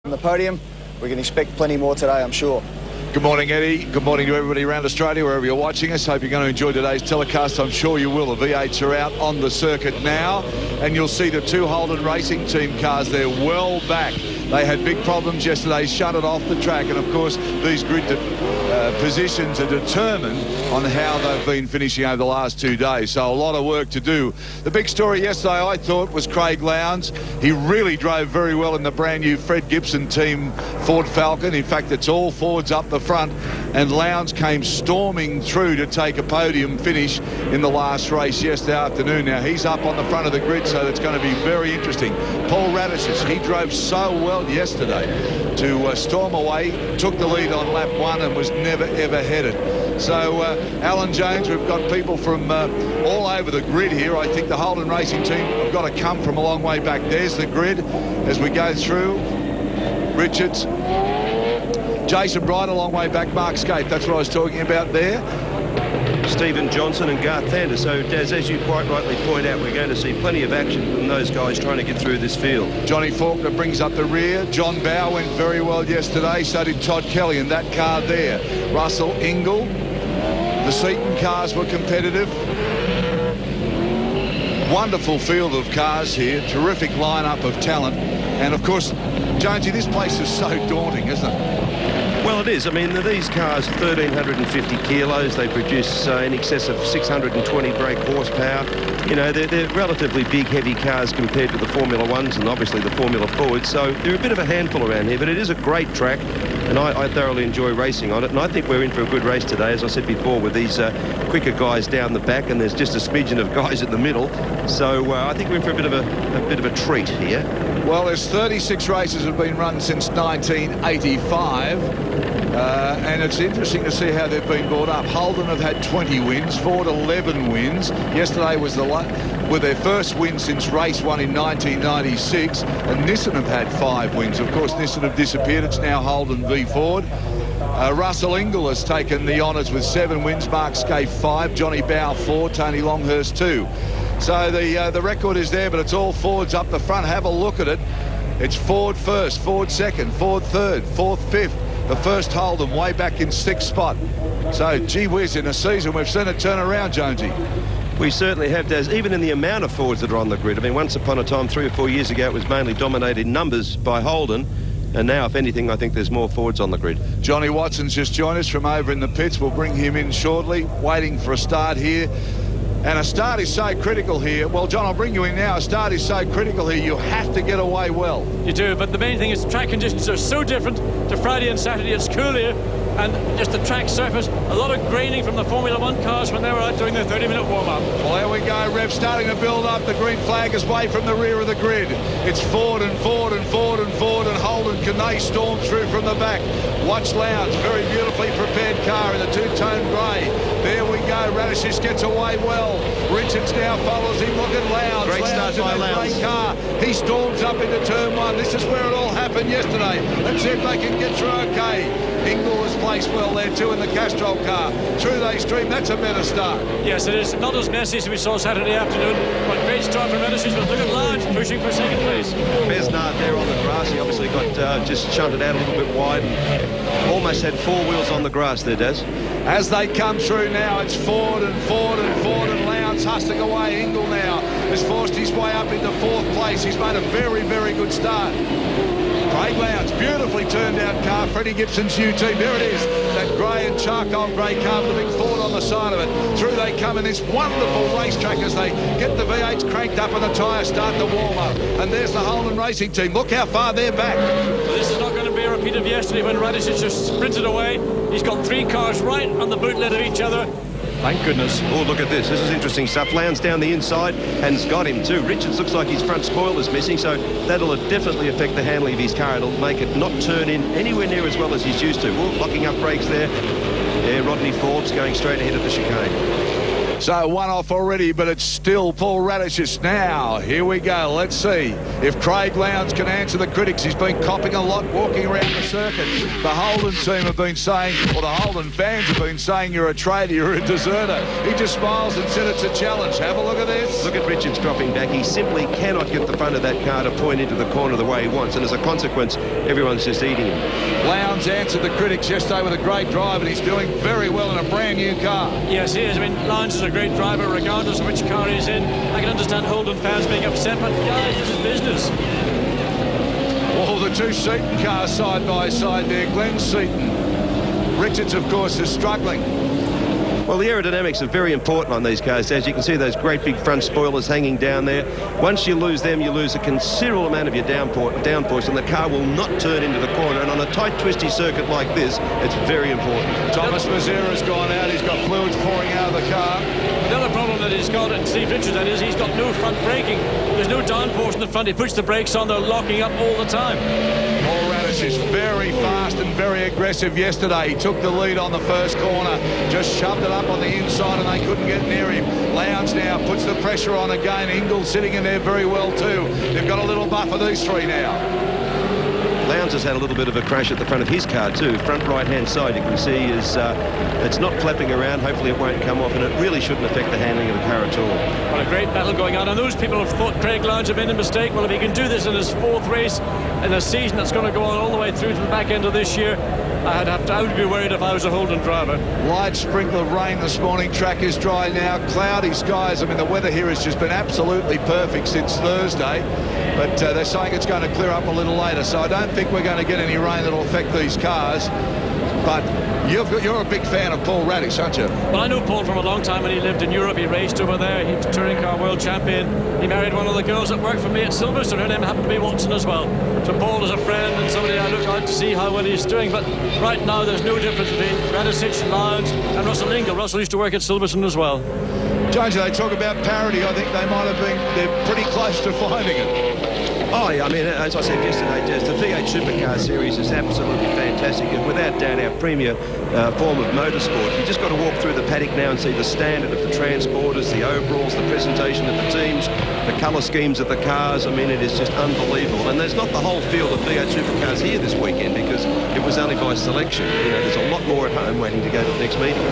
On the podium, we can expect plenty more today, I'm sure. Good morning, Eddie. Good morning to everybody around Australia, wherever you're watching us. Hope you're going to enjoy today's telecast. I'm sure you will. The V8s are out on the circuit now, and you'll see the two Holden Racing Team cars there well back. They had big problems yesterday, shut it off the track, and of course these grid positions are determined on how they've been finishing over the last 2 days, so a lot of work to do. The big story yesterday, I thought, was Craig Lowndes. He really drove very well in the brand new Fred Gibson team Ford Falcon. In fact, it's all Fords up the front, and Lowndes came storming through to take a podium finish in the last race yesterday afternoon. Now he's up on the front of the grid, so that's going to be very interesting. Paul Radishes, he drove so well yesterday to storm away, took the lead on lap 1 and was never ever headed. So Alan Jones, we've got people from all over the grid here. I think the Holden Racing Team have got to come from a long way back. There's the grid as we go through. Richards, Jason Bright a long way back, Mark Skate, that's what I was talking about there. Stephen Johnson and Garth Tander. So, Daz, as you quite rightly point out, we're going to see plenty of action from those guys trying to get through this field. Johnny Faulkner brings up the rear. John Bowe went very well yesterday, so did Todd Kelly in that car there. Russell Ingall. The Seaton cars were competitive. Wonderful field of cars here. Terrific lineup of talent. And, of course, Jonesy, this place is so daunting, isn't it? Well, it is. I mean, these cars, 1,350 kilos. They produce in excess of 620 brake horsepower. You know, they're relatively big, heavy cars compared to the Formula Ones and obviously the Formula Fords. So they're a bit of a handful around here, but it is a great track, and I thoroughly enjoy racing on it. And I think we're in for a good race today, as I said before, with these quicker guys down the back, and there's just a smidgen of guys in the middle. So I think we're in for a bit of a treat here. Well, there's 36 races have been run since 1985. And it's interesting to see how they've been brought up. Holden have had 20 wins, Ford 11 wins. Yesterday was with their first win since race 1 in 1996, and Nissan have had 5 wins. Of course, Nissan have disappeared. It's now Holden v Ford. Russell Ingall has taken the honours with 7 wins, Mark Skate 5, Johnny Bowe 4, Tony Longhurst 2. So the record is there, but it's all Fords up the front. Have a look at it. It's Ford first, Ford second, Ford third, fourth, fifth. The first Holden way back in 6th spot. So, gee whiz, in a season we've seen it turn around, Jonesy. We certainly have, Daz, even in the amount of Fords that are on the grid. I mean, once upon a time, 3 or 4 years ago, it was mainly dominated in numbers by Holden. And now, if anything, I think there's more Fords on the grid. Johnny Watson's just joined us from over in the pits. We'll bring him in shortly, waiting for a start here. And a start is so critical here. Well, John, I'll bring you in now. A start is so critical here. You have to get away well. You do, but the main thing is track conditions are so different to Friday and Saturday. It's cool here, and just the track surface. A lot of graining from the Formula One cars when they were out doing their 30-minute warm-up. Well, there we go. Rev starting to build up. The green flag is way from the rear of the grid. It's Ford and Ford and Ford and Ford and Holden. Can they storm through from the back? Watch Lowndes. Very beautifully prepared car in the two-tone grey. There we go. Radishes gets away well. Richards now follows him. Look at Lowndes. Great start by Lowndes. Great car. He storms up into turn 1. This is where it all happened yesterday. Let's see if they can get through okay. Ingall has placed well there too in the Castrol car. Through they stream. That's a better start. Yes, it is. Not as messy as we saw Saturday afternoon, but great start from Radishes. But look at Lowndes pushing for second place. Besnard there on the grass. He obviously got just shunted out a little bit wide and almost had 4 wheels on the grass there, Daz. As they come through now, it's Ford and Ford and Ford and Lowndes hustling away. Ingall now has forced his way up into 4th place. He's made a very, very good start. Craig Lowndes, beautifully turned out car. Freddie Gibson's UT. There it is. That grey and charcoal grey car with a big Ford on the side of it. Through they come in this wonderful racetrack as they get the V8s cranked up and the tyres start to warm up. And there's the Holden Racing Team. Look how far they're back. Well, this is not going to be a repeat of yesterday when Radishes just sprinted away. He's got 3 cars right on the bootlet of each other. Thank goodness. Oh, look at this. This is interesting stuff. Lowndes down the inside and's got him too. Richards looks like his front spoiler's missing, so that'll definitely affect the handling of his car. It'll make it not turn in anywhere near as well as he's used to. Oh, locking up brakes there. Yeah, Rodney Forbes going straight ahead of the chicane. So one off already, but it's still Paul Radish's now. Here we go. Let's see if Craig Lowndes can answer the critics. He's been copping a lot walking around the circuit. The Holden team have been saying, or the Holden fans have been saying, you're a traitor, you're a deserter. He just smiles and said it's a challenge. Have a look at this. Look at Richards dropping back. He simply cannot get the front of that car to point into the corner the way he wants, and as a consequence, everyone's just eating him. Lowndes answered the critics yesterday with a great drive, and he's doing very well in a brand new car. Yes, he is. I mean, Lowndes is a great driver regardless of which car he's in. I can understand Holden fans being upset, but guys, this is business. Oh, the two Seaton cars side by side there. Glenn Seaton. Richards, of course, is struggling. Well, the aerodynamics are very important on these cars. As you can see, those great big front spoilers hanging down there. Once you lose them, you lose a considerable amount of your downforce, and the car will not turn into the corner. And on a tight, twisty circuit like this, it's very important. Thomas Mazera's gone out. He's got fluids pouring out of the car. The other problem that he's got, and Steve Richards, that is, he's got no front braking. There's no downforce in the front. He puts the brakes on, they're locking up all the time. Paul Radish is very fast and very aggressive yesterday. He took the lead on the first corner, just shoved it up on the inside and they couldn't get near him. Lowndes now puts the pressure on again. Ingall sitting in there very well too. They've got a little buffer, these three now. Lowndes has had a little bit of a crash at the front of his car too. Front right-hand side, you can see, is it's not flapping around. Hopefully it won't come off, and it really shouldn't affect the handling of the car at all. Well, a great battle going on, and those people have thought Craig Lowndes had made a mistake. Well, if he can do this in his fourth race in a season that's going to go on all the way through to the back end of this year, I would be worried if I was a Holden driver. Light sprinkle of rain this morning. Track is dry now. Cloudy skies. I mean, the weather here has just been absolutely perfect since Thursday. But they're saying it's going to clear up a little later. So I don't think we're going to get any rain that will affect these cars. But you're a big fan of Paul Radish, aren't you? Well, I know Paul from a long time when he lived in Europe. He raced over there. He was touring car world champion. He married one of the girls that worked for me at Silverstone. Her name happened to be Watson as well. So Paul is a friend and somebody I look out to see how well he's doing. But right now, there's no difference between Radishich, Lowndes and Russell Ingall. Russell used to work at Silverstone as well. Jonesy, they talk about parity. I think they might have been, they're pretty close to finding it. Oh, yeah, I mean, as I said yesterday, Jez, the V8 Supercar series is absolutely fantastic, and without doubt our premier form of motorsport. You just got to walk through the paddock now and see the standard of the transporters, the overalls, the presentation of the teams, the colour schemes of the cars. I mean, it is just unbelievable. And there's not the whole field of V8 Supercars here this weekend because it was only by selection. You know, there's a lot more at home waiting to go to the next meeting.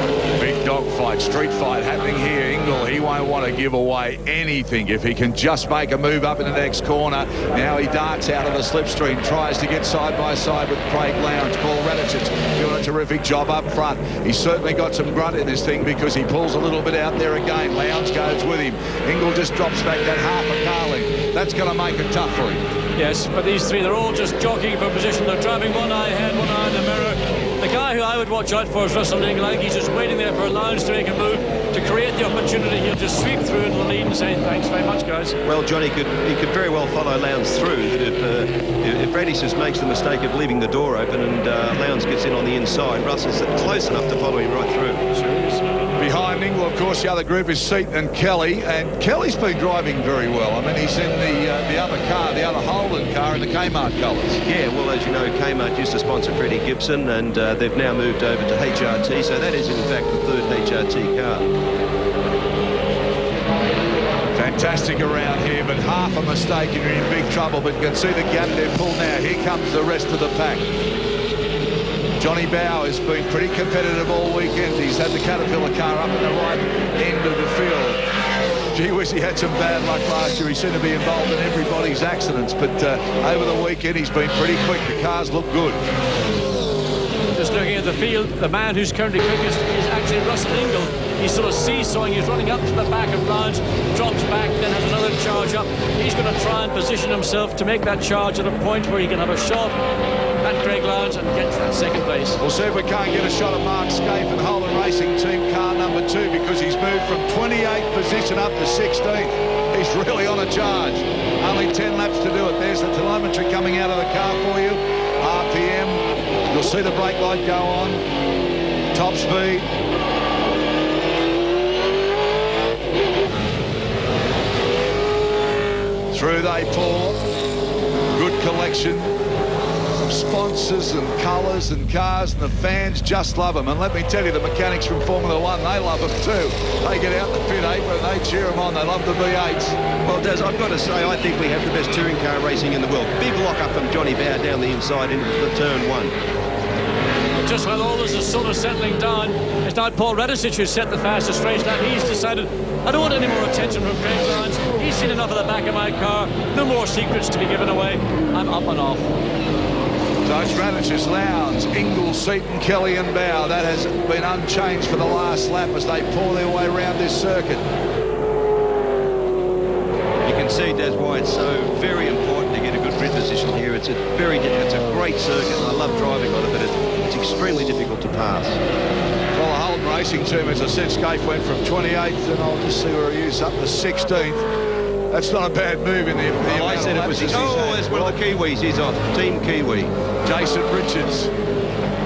Big dogfight, street fight happening here. Ingall, he won't want to give away anything if he can just make a move up in the next corner. Now he darts out of the slipstream, tries to get side by side with Craig Lowndes. Paul Radish's doing a terrific job up front. He's certainly got some grunt in this thing because he pulls a little bit out there again. Lowndes goes with him. Ingall just drops back that half a car length. That's going to make it tough for him. Yes, but these three, they're all just jockeying for position. They're driving one eye ahead, one eye in the mirror. The guy who I would watch out for is Russell Ingall. I think he's just waiting there for Lowndes to make a move to create the opportunity. He'll just sweep through into the lead and say, thanks very much, guys. Well, John, he could very well follow Lowndes through. If Radish just makes the mistake of leaving the door open and Lowndes gets in on the inside, Russell's close enough to follow him right through. Sure is. Behind Ingall, of course, the other group is Seaton and Kelly, and Kelly's been driving very well. I mean, he's in the other car, the other Holden car in the Kmart colours. Yeah, well, as you know, Kmart used to sponsor Freddie Gibson, and they've now moved over to HRT, so that is, in fact, the third HRT car. Fantastic around here, but half a mistake and you're in big trouble, but you can see the gap they've pulled now. Here comes the rest of the pack. Johnny Bow has been pretty competitive all weekend. He's had the Caterpillar car up at the right end of the field. Gee whiz, he had some bad luck last year. He seemed to be involved in everybody's accidents, but over the weekend he's been pretty quick. The cars look good. Just looking at the field, the man who's currently quickest is actually Russell Ingall. He's sort of seesawing. He's running up to the back of Lowndes, drops back, then has another charge up. He's going to try and position himself to make that charge at a point where he can have a shot at Craig Lowndes and get to that second place. We'll see if we can't get a shot at Mark Scaife and Holden Racing Team car number 2 because he's moved from 28th position up to 16th. He's really on a charge. Only 10 laps to do it. There's the telemetry coming out of the car for you. RPM. You'll see the brake light go on. Top speed. Through they pour. Good collection. of sponsors and colours and cars, and the fans just love them. And let me tell you, the mechanics from Formula One, they love them too. They get out the pit apron and they cheer them on. They love the V8s. Well, Des, I've got to say, I think we have the best touring car racing in the world. Big lock-up from Johnny Bow down the inside into the turn one. Just when all this is sort of settling down, it's now Paul Redisich who's set the fastest race lap. He's decided, I don't want any more attention from Craig Lowndes. He's seen enough of the back of my car. No more secrets to be given away. I'm up and off. So it's Radich's, Lowndes, Ingalls, Seaton, Kelly and Bow. That has been unchanged for the last lap as they pour their way around this circuit. You can see, Des, why it's so very important to get a good grid position here. It's a great circuit, and I love driving on it, but it's extremely difficult to pass. Well, the Holden Racing team, as I said, Scaife went from 28th, and I'll just see where he is, up to 16th. That's not a bad move in the Well, I said it was... there's one of the Kiwis. He's off. Team Kiwi. Jason Richards.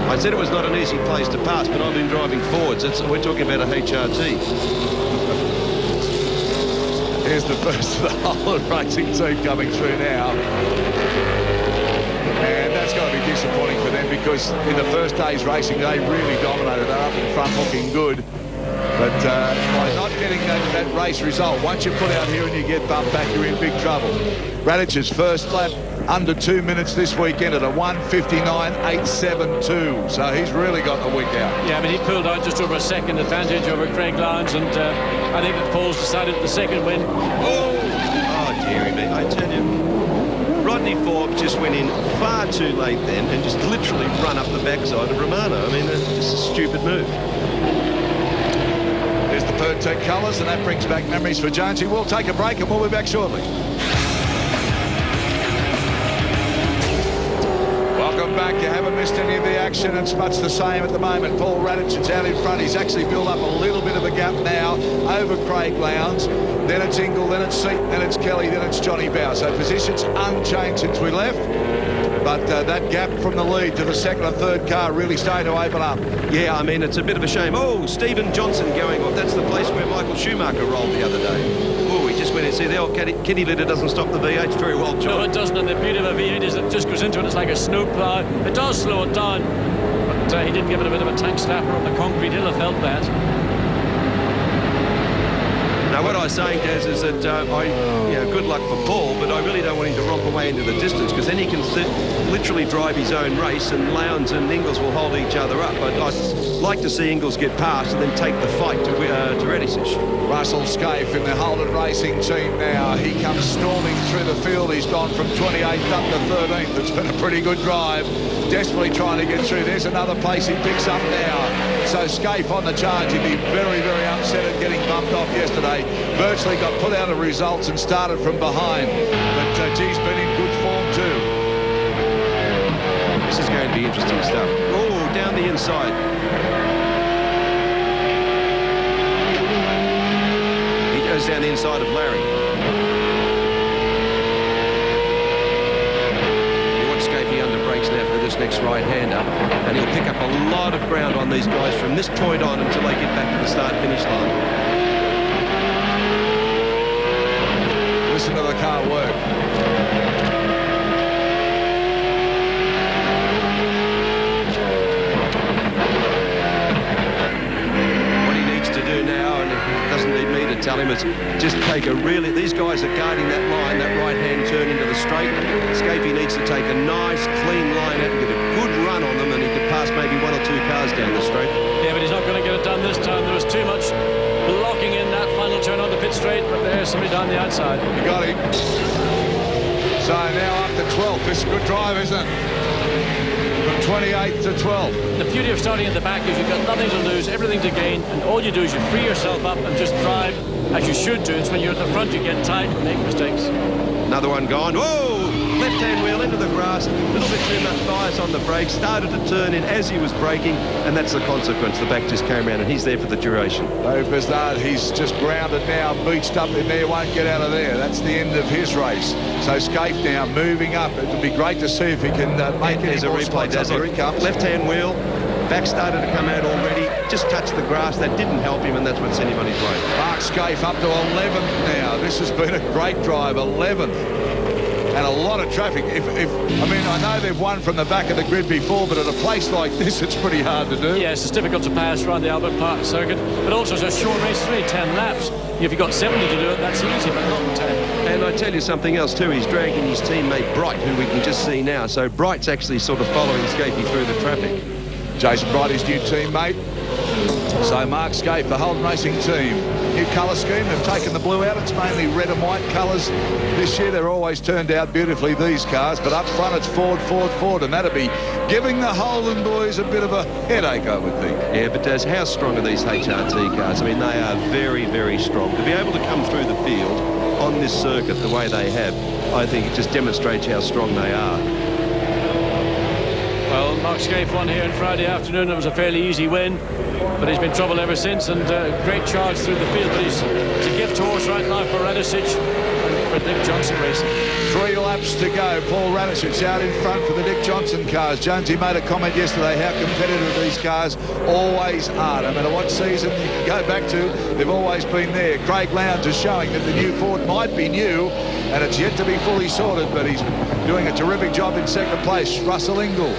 I said it was not an easy place to pass, but I've been driving forwards. We're talking about a HRT. Here's the first of the Holden Racing team coming through now. And that's got to be disappointing for them, because in the first day's racing, they really dominated. They're up in front looking good. But by not getting that race result, once you put out here and you get bumped back, you're in big trouble. Radich's first lap under 2 minutes this weekend at a 1:59.872. So he's really got the wick out. Yeah, I mean, he pulled out just over a second advantage over Craig Lowndes, and I think that Paul's decided the second win. Oh, dearie me, I tell you. Rodney Forbes just went in far too late then and just literally run up the backside of Romano. I mean, it's just a stupid move. There's the third tech colours, and that brings back memories for Jonesy. We'll take a break and we'll be back shortly. Welcome back. You haven't missed any of the action. It's much the same at the moment. Paul Radich is out in front. He's actually built up a little bit of a gap now over Craig Lowndes. Then it's Ingle, then it's Seaton, then it's Kelly, then it's Johnny Bow. So positions unchanged since we left. But that gap from the lead to the second and third car really starting to open up. Yeah, I mean, it's a bit of a shame. Oh, Stephen Johnson going off. That's the place where Michael Schumacher rolled the other day. Oh, he just went in. See, the old kitty litter doesn't stop the V8 very well, John. No, it doesn't. And the beauty of a V8 is it just goes into it. It's like a snowplow. It does slow it down. But he did give it a bit of a tank slapper on the concrete. He'll have felt that. Now, what I was saying, Des, is that good luck for Paul, but I really don't want him to romp away into the distance, because then he can literally drive his own race, and Lowndes and Ingalls will hold each other up. I'd like to see Ingalls get past and then take the fight to Redisich. Russell Scaife in the Holden Racing team now. He comes storming through the field. He's gone from 28th up to 13th. It's been a pretty good drive. Desperately trying to get through. There's another place he picks up now. So Scaife on the charge. He'd be very, very upset at getting bumped off yesterday. Virtually got put out of results and started from behind. But G's been in good form too. This is going to be interesting stuff. Oh, down the inside. He goes down the inside of Larry. You watch Scaife under brakes now for this next right-hander, and he'll pick up a lot of ground on these guys from this point on until they get back to the start-finish line. Listen to the car work. What he needs to do now, and it doesn't need me to tell him, is just take a really... These guys are guarding that line, that right-hand turn into the straight. Scaife needs to take a nice, clean line out and get a good run on them, and he could pass maybe one or two cars down the straight. Yeah, but he's not going to get it done this time. There was too much blocking in that final turn on the pit straight, but there's somebody down the outside. You got him. So now up to 12th. This is a good drive, isn't it? From 28th to 12th. The beauty of starting at the back is you've got nothing to lose, everything to gain, and all you do is you free yourself up and just drive as you should do. It's when you're at the front you get tight and make mistakes. Another one gone. Whoa! Left-hand wheel into the grass. A little bit too much bias on the brakes. Started to turn in as he was braking, and that's the consequence. The back just came around, and he's there for the duration. Dave Bernard, he's just grounded now, beached up in there, won't get out of there. That's the end of his race. So Scaife now moving up. It would be great to see if he can make it. There's a replay. Here he comes. Left-hand wheel. Back started to come out already. Just touched the grass. That didn't help him, and that's what sent him on his way. Mark Scaife up to 11th now. This has been a great drive. 11th. and a lot of traffic. I mean, I know they've won from the back of the grid before, but at a place like this, it's pretty hard to do. Yes, it's difficult to pass around the Albert Park circuit, but also it's a short race, it's only 10 laps. If you've got 70 to do it, that's easy, but not 10. And I tell you something else too, he's dragging his teammate Bright, who we can just see now. So Bright's actually sort of following Scapey through the traffic. Jason Bright, his new teammate. So Mark Scape, the Holden Racing team. New colour scheme, they've taken the blue out. It's mainly red and white colours this year. They're always turned out beautifully, these cars. But up front, it's Ford, Ford, Ford. And that'll be giving the Holden boys a bit of a headache, I would think. Yeah, but Des, how strong are these HRT cars? I mean, they are very, very strong. To be able to come through the field on this circuit the way they have, I think it just demonstrates how strong they are. Well, Mark Scaife won here on Friday afternoon. It was a fairly easy win, but he's been trouble ever since, and great charge through the field. But he's a gift horse right now for Radicic and for Dick Johnson racing. 3 laps to go. Paul Radicic out in front for the Dick Johnson cars. Jonesy made a comment yesterday how competitive these cars always are. No matter what season you can go back to, they've always been there. Craig Lowndes is showing that the new Ford might be new, and it's yet to be fully sorted, but he's doing a terrific job in second place. Russell Ingall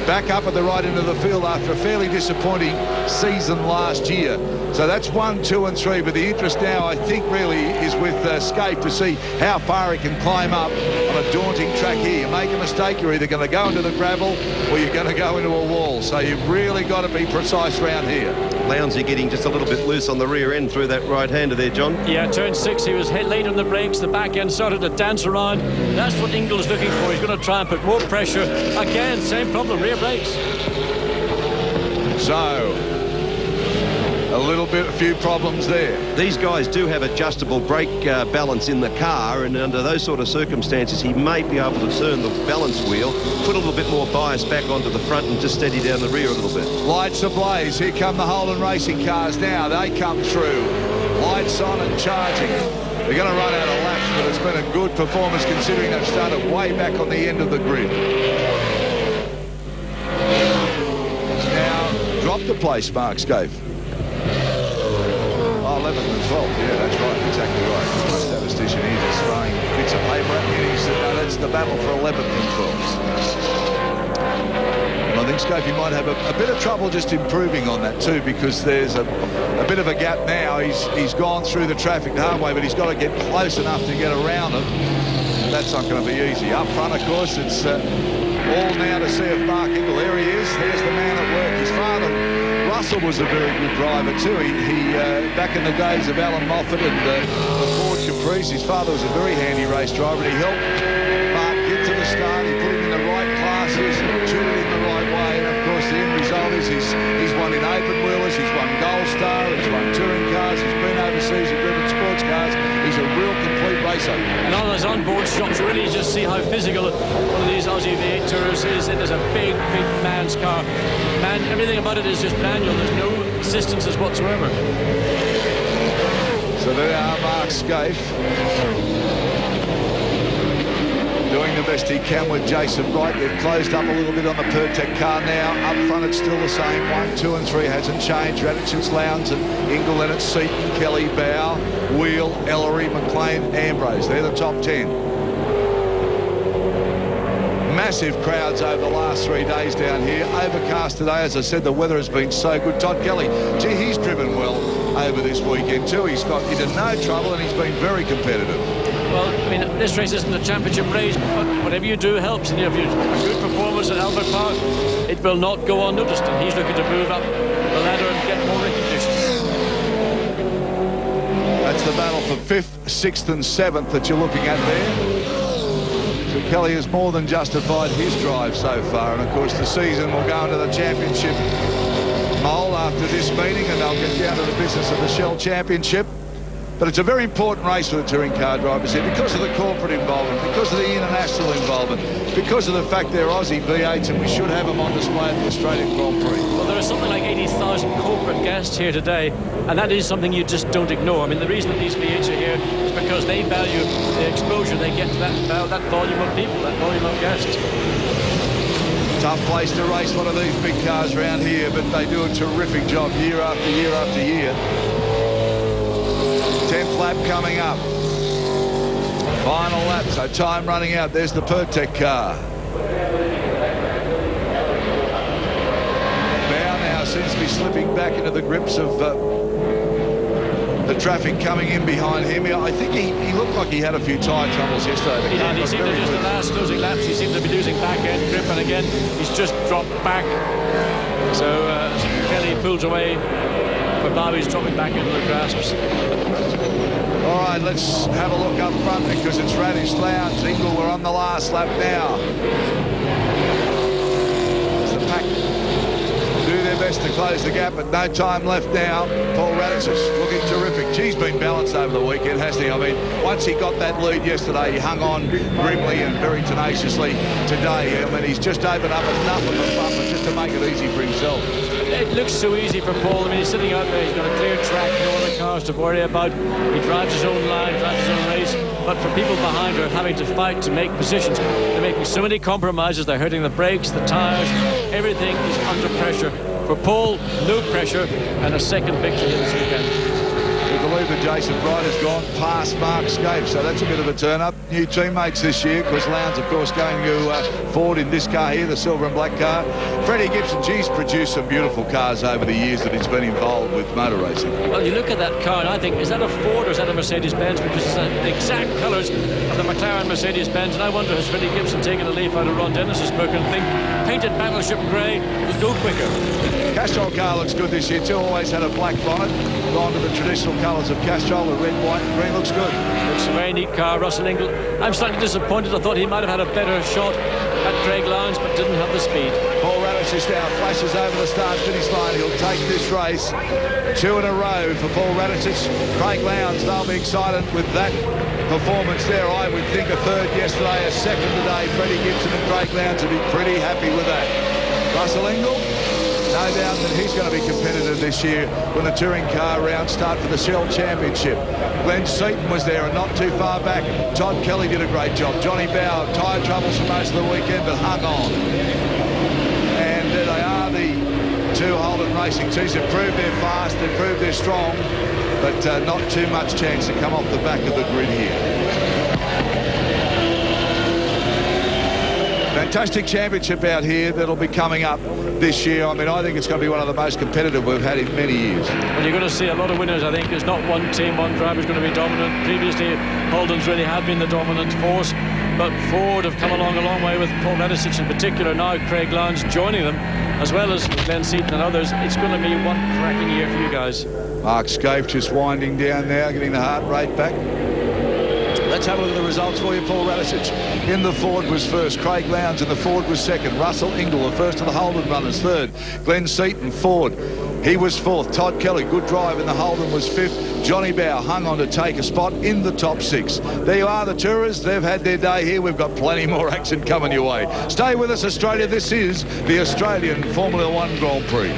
back up at the right end of the field after a fairly disappointing season last year. So that's 1, 2 and 3, but the interest now, I think, really is with Scape to see how far he can climb up on a daunting track here. You make a mistake, you're either going to go into the gravel or you're going to go into a wall. So you've really got to be precise round here. Lowndesy getting just a little bit loose on the rear end through that right-hander there, John. Yeah, turn 6, he was hit late on the brakes. The back end started to dance around. That's what Ingall's looking for. He's going to try and put more pressure. Again, same problem, rear brakes. So a few problems there. These guys do have adjustable brake balance in the car, and under those sort of circumstances, he may be able to turn the balance wheel, put a little bit more bias back onto the front and just steady down the rear a little bit. Lights ablaze. Here come the Holden Racing cars now. They come through. Lights on and charging. They're going to run out of laps, but it's been a good performance considering they've started way back on the end of the grid. Now, drop the place, Mark Scafe. 11th and 12th, yeah, that's right, exactly right. My statistician here just throwing bits of paper at me, and he said, no, that's the battle for 11th and 12th. And I think Scapey might have a bit of trouble just improving on that too, because there's a bit of a gap now. He's gone through the traffic the hard way, but he's got to get close enough to get around it. That's not going to be easy. Up front, of course, it's all now to see if Mark Ingall, there he is, there's the man at work. His father, Russell, was a very good driver too. He back in the days of Alan Moffat and the Ford Caprice, his father was a very handy race driver, and he helped Mark get to the start. He put him in the right classes, tutored him the right way, and of course the end result is he's won in open wheelers, he's won Gold Star, he's won touring cars, he's been overseas, he's driven sports cars. He's a real complete racer. And on his onboard shots, really just see how physical one of these Aussie V8 Tours is. It is a big, big man's car. Man, everything about it is just manual. There's no assistances whatsoever. So there are Mark Scafe doing the best he can with Jason Bright. They've closed up a little bit on the Pertec car now. Up front, it's still the same. 1, 2 and 3 hasn't changed. Radicic's Lowndes and Ingall, Leonard, Seaton, Kelly, Bow, Wheel, Ellery, McLean, Ambrose. They're the top 10. Massive crowds over the last 3 days down here. Overcast today, as I said, the weather has been so good. Todd Kelly, gee, he's driven well over this weekend too. He's got into no trouble and he's been very competitive. Well, I mean, this race isn't a championship race, but whatever you do helps. And if you have a good performance at Albert Park, it will not go unnoticed. And he's looking to move up the ladder and get more recognition. That's the battle for 5th, 6th and 7th that you're looking at there. So Kelly has more than justified his drive so far, and of course the season will go into the championship mould after this meeting, and they'll get down to the business of the Shell Championship. But it's a very important race for the touring car drivers here because of the corporate involvement, because of the international involvement, because of the fact they're Aussie V8s and we should have them on display at the Australian Grand Prix. Well, there are something like 80,000 corporate guests here today, and that is something you just don't ignore. I mean, the reason that these V8s are here is because they value the exposure they get to that volume of people, that volume of guests. Tough place to race one of these big cars around here, but they do a terrific job year after year after year. 10th lap coming up. Final lap, so time running out. There's the Pertec car. Now seems to be slipping back into the grips of the traffic coming in behind him. I think he looked like he had a few tyre troubles yesterday. He did. He seemed to just the last closing laps, he seemed to be losing back end grip, and again, he's just dropped back. So Kelly pulls away, but Bobby's dropping back into the grasps. All right, let's have a look up front because it's Radish Lowndes. Ingle, we're on the last lap now. As the pack do their best to close the gap, but no time left now. Paul Radich is looking terrific. She's been balanced over the weekend, hasn't he? I mean, once he got that lead yesterday, he hung on grimly and very tenaciously today. I mean, he's just opened up enough of the bumper just to make it easy for himself. It looks so easy for Paul. I mean, he's sitting out there, he's got a clear track, no other cars to worry about. He drives his own line, drives his own race. But for people behind her having to fight to make positions, they're making so many compromises. They're hurting the brakes, the tyres, everything is under pressure. For Paul, no pressure, and a second victory this weekend. We believe that Jason Bright has gone past Mark Scape, so that's a bit of a turn-up. New teammates this year, because Lowndes, of course, going to Ford in this car here, the silver and black car. Freddie Gibson, geez, produced some beautiful cars over the years that he's been involved with motor racing. Well, you look at that car, and I think, is that a Ford or is that a Mercedes-Benz? Because it's the exact colours of the McLaren Mercedes-Benz, and I wonder, has Freddie Gibson taken a leaf out of Ron Dennis's book and think painted battleship grey will go quicker? Castrol car looks good this year too. Always had a black bonnet. Gone to the traditional colours of Castrol. The red, white and green looks good. It's a very neat car, Russell Ingle. I'm slightly disappointed. I thought he might have had a better shot at Craig Lowndes, but didn't have the speed. Paul Radich is now flashes over the start-finish line. He'll take this race 2 in a row for Paul Radich. Craig Lowndes, they'll be excited with that performance there. I would think a third yesterday, a second today. Freddie Gibson and Craig Lowndes would be pretty happy with that. Russell Ingle, no doubt that he's going to be competitive this year when the touring car rounds start for the Shell Championship. Glenn Seaton was there and not too far back. Todd Kelly did a great job. Johnny Bower, tyre troubles for most of the weekend, but hung on. And they are the two Holden Racing teams. They've proved they're fast, they've proved they're strong, but not too much chance to come off the back of the grid here. Fantastic championship out here that'll be coming up this year. I mean, I think it's going to be one of the most competitive we've had in many years. Well, you're going to see a lot of winners. I think there's not one team, one driver is going to be dominant. Previously, Holden's really have been the dominant force, but Ford have come along a long way with Paul Medicic in particular. Now Craig Lowndes joining them, as well as Glenn Seaton and others. It's going to be one cracking year for you guys. Mark Scape just winding down now, getting the heart rate back. Let's have a look at the results for you. Paul Radich in the Ford was first. Craig Lowndes in the Ford was second. Russell Ingle, the first of the Holden runners, third. Glenn Seaton, Ford, he was fourth. Todd Kelly, good drive in the Holden, was fifth. Johnny Bower hung on to take a spot in the top six. There you are, the tourists. They've had their day here. We've got plenty more action coming your way. Stay with us, Australia. This is the Australian Formula One Grand Prix.